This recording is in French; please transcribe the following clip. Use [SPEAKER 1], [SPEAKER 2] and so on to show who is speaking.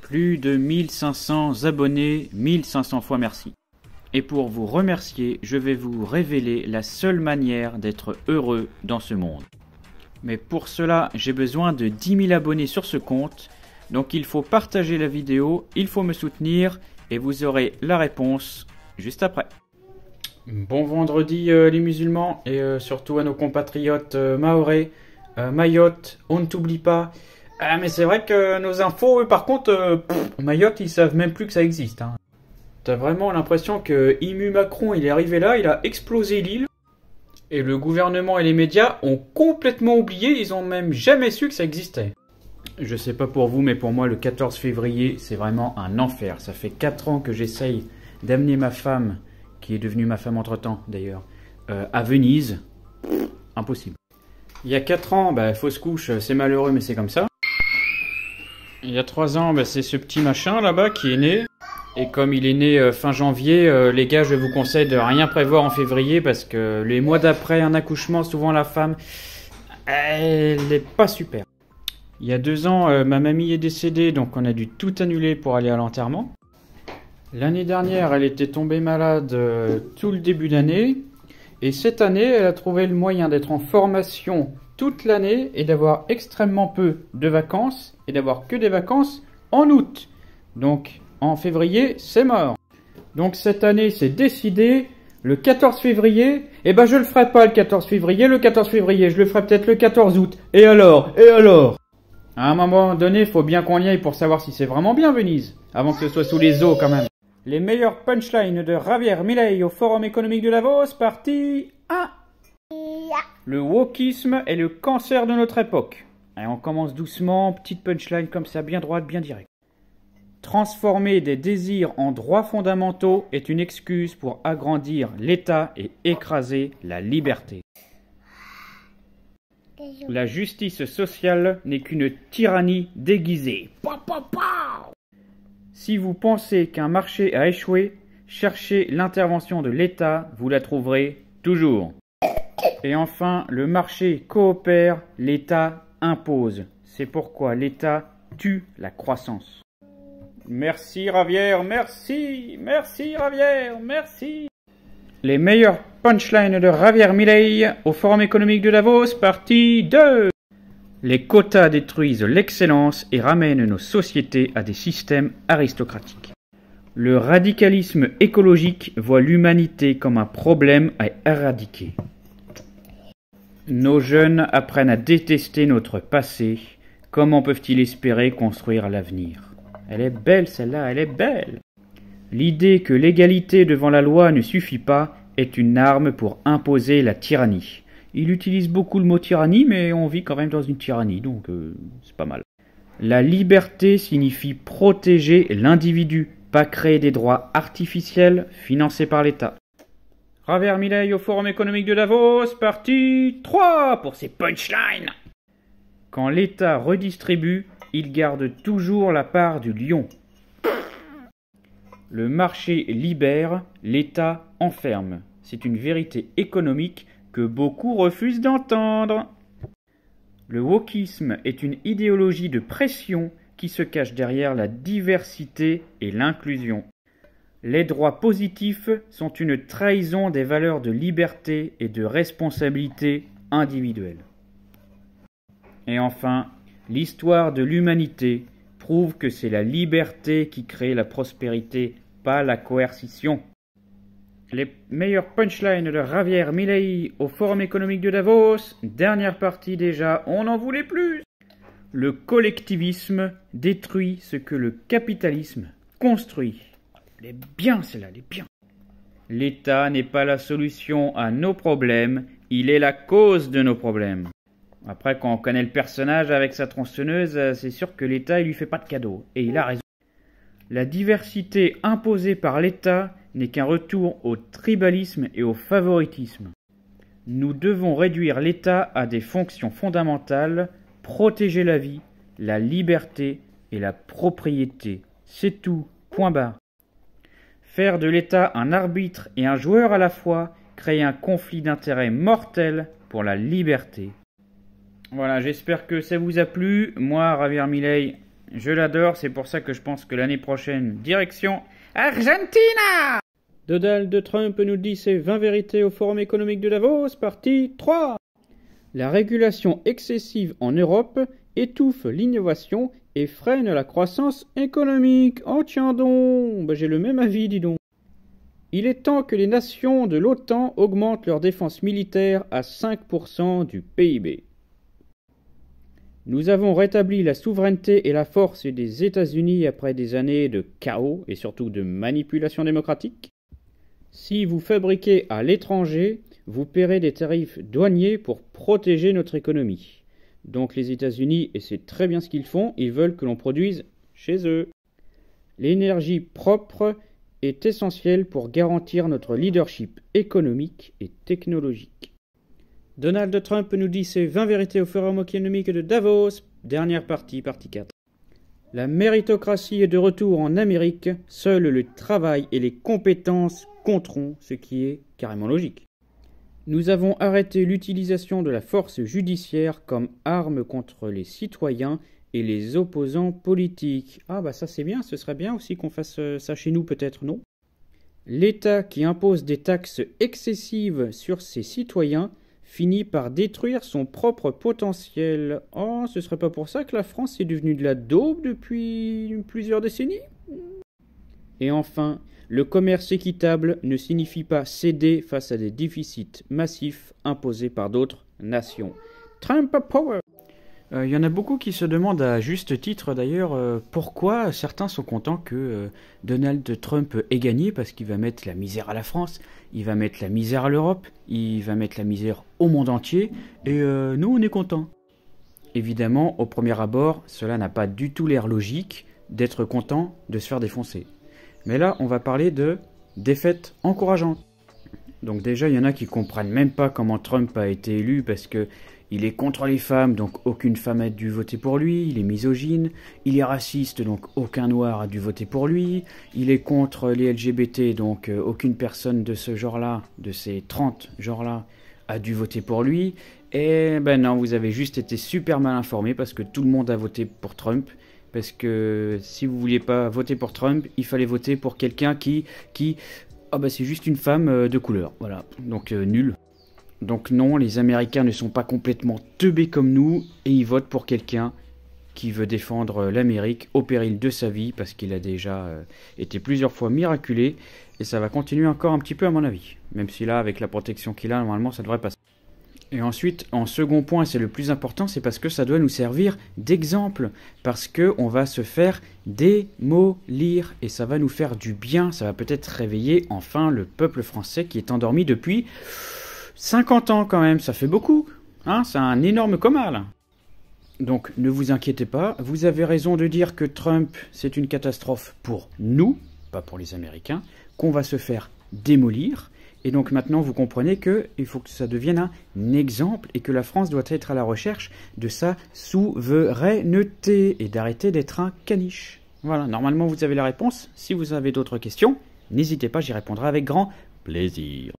[SPEAKER 1] Plus de 1500 abonnés, 1500 fois merci. Et pour vous remercier, je vais vous révéler la seule manière d'être heureux dans ce monde. Mais pour cela, j'ai besoin de 10 000 abonnés sur ce compte. Donc il faut partager la vidéo, il faut me soutenir et vous aurez la réponse juste après. Bon vendredi les musulmans et surtout à nos compatriotes mahorais, Mayotte, on ne t'oublie pas. Mais c'est vrai que nos infos, eux, par contre, Mayotte, ils savent même plus que ça existe. Hein. T'as vraiment l'impression que Imu Macron, il est arrivé là, il a explosé l'île. Et le gouvernement et les médias ont complètement oublié, ils ont même jamais su que ça existait. Je sais pas pour vous, mais pour moi, le 14 février, c'est vraiment un enfer. Ça fait 4 ans que j'essaye d'amener ma femme, qui est devenue ma femme entre-temps d'ailleurs, à Venise. Impossible. Il y a 4 ans, fausse couche, c'est malheureux, mais c'est comme ça. Il y a 3 ans, c'est ce petit machin là-bas qui est né. Et comme il est né fin janvier, les gars, je vous conseille de rien prévoir en février parce que les mois d'après un accouchement, souvent la femme, elle n'est pas super. Il y a 2 ans, ma mamie est décédée, donc on a dû tout annuler pour aller à l'enterrement. L'année dernière, elle était tombée malade tout le début d'année. Et cette année, elle a trouvé le moyen d'être en formation toute l'année et d'avoir extrêmement peu de vacances et d'avoir que des vacances en août. Donc en février, c'est mort. Donc cette année, c'est décidé. Le 14 février, je le ferai pas le 14 février. Le 14 février, je le ferai peut-être le 14 août. Et alors? À un moment donné, il faut bien qu'on y aille pour savoir si c'est vraiment bien Venise. Avant que ce soit sous les eaux quand même. Les meilleures punchlines de Javier Milei au Forum économique de Davos, partie 1. Le wokisme est le cancer de notre époque. Et on commence doucement, petite punchline comme ça, bien droite, bien directe. Transformer des désirs en droits fondamentaux est une excuse pour agrandir l'État et écraser la liberté. La justice sociale n'est qu'une tyrannie déguisée. Si vous pensez qu'un marché a échoué, cherchez l'intervention de l'État, vous la trouverez toujours. Et enfin, le marché coopère, l'État impose. C'est pourquoi l'État tue la croissance. Merci Javier, merci Javier, merci. Les meilleures punchlines de Javier Milei au Forum économique de Davos, partie 2. Les quotas détruisent l'excellence et ramènent nos sociétés à des systèmes aristocratiques. Le radicalisme écologique voit l'humanité comme un problème à éradiquer. Nos jeunes apprennent à détester notre passé. Comment peuvent-ils espérer construire l'avenir? Elle est belle celle-là, elle est belle. L'idée que l'égalité devant la loi ne suffit pas est une arme pour imposer la tyrannie. Il utilise beaucoup le mot tyrannie, mais on vit quand même dans une tyrannie, donc c'est pas mal. La liberté signifie protéger l'individu, pas créer des droits artificiels financés par l'État. Javier Milei au Forum économique de Davos, partie 3 pour ses punchlines. Quand l'État redistribue, il garde toujours la part du lion. Le marché libère, l'État enferme. C'est une vérité économique que beaucoup refusent d'entendre. Le wokisme est une idéologie de pression qui se cache derrière la diversité et l'inclusion. Les droits positifs sont une trahison des valeurs de liberté et de responsabilité individuelle. Et enfin, l'histoire de l'humanité prouve que c'est la liberté qui crée la prospérité, pas la coercition. Les meilleures punchlines de Javier Milei au Forum économique de Davos. Dernière partie déjà, on n'en voulait plus. Le collectivisme détruit ce que le capitalisme construit. Elle est bien celle-là, elle est bien. L'État n'est pas la solution à nos problèmes, il est la cause de nos problèmes. Après, quand on connaît le personnage avec sa tronçonneuse, c'est sûr que l'État il lui fait pas de cadeau. Et il a raison. La diversité imposée par l'État n'est qu'un retour au tribalisme et au favoritisme. Nous devons réduire l'État à des fonctions fondamentales, protéger la vie, la liberté et la propriété. C'est tout, point barre. Faire de l'État un arbitre et un joueur à la fois crée un conflit d'intérêts mortel pour la liberté. Voilà, j'espère que ça vous a plu. Moi, Javier Milei, Je l'adore, c'est pour ça que je pense que l'année prochaine, direction Argentina! Donald Trump nous dit ses 20 vérités au Forum économique de Davos, partie 3. La régulation excessive en Europe étouffe l'innovation et freine la croissance économique. Oh tiens donc, j'ai le même avis, dis donc. Il est temps que les nations de l'OTAN augmentent leur défense militaire à 5% du PIB. Nous avons rétabli la souveraineté et la force des États-Unis après des années de chaos et surtout de manipulation démocratique. Si vous fabriquez à l'étranger, vous paierez des tarifs douaniers pour protéger notre économie. Donc les États-Unis, et c'est très bien ce qu'ils font, ils veulent que l'on produise chez eux. L'énergie propre est essentielle pour garantir notre leadership économique et technologique. Donald Trump nous dit ses 20 vérités au Forum économique de Davos, dernière partie, partie 4. La méritocratie est de retour en Amérique, seul le travail et les compétences compteront, ce qui est carrément logique. Nous avons arrêté l'utilisation de la force judiciaire comme arme contre les citoyens et les opposants politiques. Ah bah ça c'est bien, ce serait bien aussi qu'on fasse ça chez nous peut-être, non? L'État qui impose des taxes excessives sur ses citoyens finit par détruire son propre potentiel. Oh, ce serait pas pour ça que la France est devenue de la daube depuis plusieurs décennies? Et enfin, le commerce équitable ne signifie pas céder face à des déficits massifs imposés par d'autres nations. Trump Power! Il y en a beaucoup qui se demandent à juste titre d'ailleurs pourquoi certains sont contents que Donald Trump ait gagné, parce qu'il va mettre la misère à la France, il va mettre la misère à l'Europe, il va mettre la misère au monde entier, et nous on est contents. Évidemment, au premier abord, cela n'a pas du tout l'air logique d'être content de se faire défoncer. Mais là, on va parler de défaites encourageantes. Donc déjà, il y en a qui comprennent même pas comment Trump a été élu parce que il est contre les femmes, donc aucune femme a dû voter pour lui. Il est misogyne. Il est raciste, donc aucun noir a dû voter pour lui. Il est contre les LGBT, donc aucune personne de ce genre-là, de ces 30 genres-là, a dû voter pour lui. Et ben non, vous avez juste été super mal informé parce que tout le monde a voté pour Trump. Parce que si vous vouliez pas voter pour Trump, il fallait voter pour quelqu'un qui ah bah c'est juste une femme de couleur. Voilà, donc nul. Donc non, les Américains ne sont pas complètement teubés comme nous et ils votent pour quelqu'un qui veut défendre l'Amérique au péril de sa vie parce qu'il a déjà été plusieurs fois miraculé et ça va continuer encore un petit peu à mon avis. Même si là, avec la protection qu'il a, normalement ça devrait passer. Et ensuite, en second point, c'est le plus important, c'est parce que ça doit nous servir d'exemple. Parce qu'on va se faire démolir et ça va nous faire du bien. Ça va peut-être réveiller enfin le peuple français qui est endormi depuis 50 ans quand même, ça fait beaucoup, hein, c'est un énorme coma là. Donc ne vous inquiétez pas, vous avez raison de dire que Trump c'est une catastrophe pour nous, pas pour les Américains, qu'on va se faire démolir. Et donc maintenant vous comprenez qu'il faut que ça devienne un exemple et que la France doit être à la recherche de sa souveraineté et d'arrêter d'être un caniche. Voilà, normalement vous avez la réponse. Si vous avez d'autres questions, n'hésitez pas, j'y répondrai avec grand plaisir.